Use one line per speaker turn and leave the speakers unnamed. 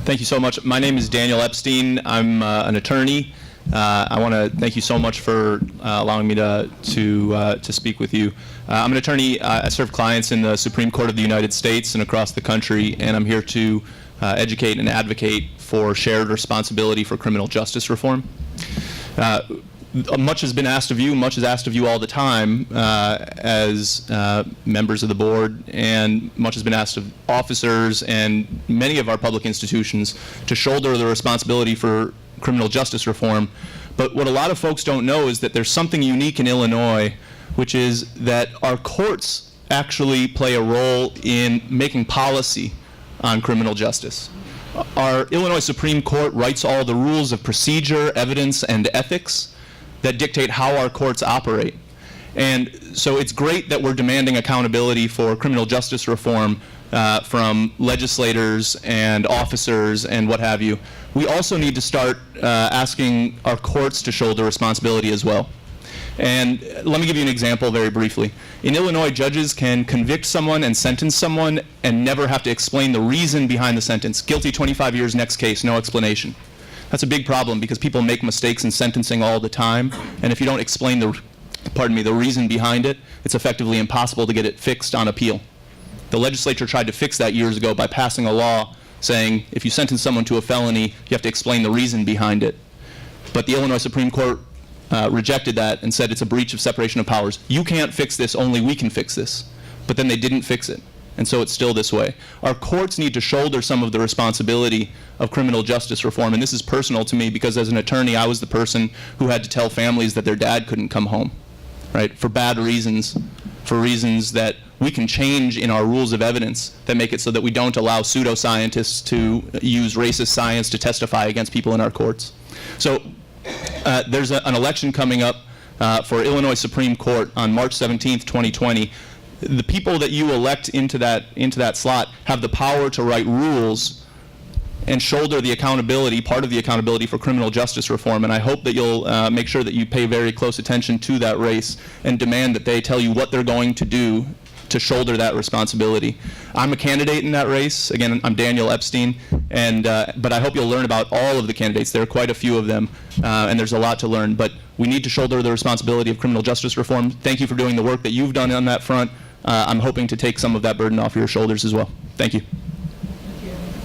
Thank you so much. My name is Daniel Epstein. I'm an attorney. I want to thank you so much for allowing me to speak with you. I'm an attorney. I serve clients in the Supreme Court of the United States and across the country, and I'm here to educate and advocate for shared responsibility for criminal justice reform. Much has been asked of you, much is asked of you all the time as members of the board, and much has been asked of officers and many of our public institutions to shoulder the responsibility for criminal justice reform. But what a lot of folks don't know is that there's something unique in Illinois, which is that our courts actually play a role in making policy on criminal justice. Our Illinois Supreme Court writes all the rules of procedure, evidence, and ethics that dictate how our courts operate. And so it's great that we're demanding accountability for criminal justice reform from legislators and officers and what have you. We also need to start asking our courts to shoulder responsibility as well. And let me give you an example very briefly. In Illinois, judges can convict someone and sentence someone and never have to explain the reason behind the sentence. Guilty 25 years, next case, no explanation. That's a big problem because people make mistakes in sentencing all the time, and if you don't explain the reason behind it, it's effectively impossible to get it fixed on appeal. The legislature tried to fix that years ago by passing a law saying if you sentence someone to a felony, you have to explain the reason behind it. But the Illinois Supreme Court rejected that and said it's a breach of separation of powers. You can't fix this, only we can fix this. But then they didn't fix it. And so it's still this way. Our courts need to shoulder some of the responsibility of criminal justice reform. And this is personal to me because as an attorney, I was the person who had to tell families that their dad couldn't come home, right? For bad reasons, for reasons that we can change in our rules of evidence that make it so that we don't allow pseudoscientists to use racist science to testify against people in our courts. So there's an election coming up for Illinois Supreme Court on March 17th, 2020. The people that you elect into that slot have the power to write rules and shoulder the accountability, part of the accountability for criminal justice reform. And I hope that you'll make sure that you pay very close attention to that race and demand that they tell you what they're going to do to shoulder that responsibility. I'm a candidate in that race. Again, I'm Daniel Epstein, and but I hope you'll learn about all of the candidates. There are quite a few of them, and there's a lot to learn. But we need to shoulder the responsibility of criminal justice reform. Thank you for doing the work that you've done on that front. I'm hoping to take some of that burden off your shoulders as well. Thank you.